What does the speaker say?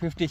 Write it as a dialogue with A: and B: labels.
A: 50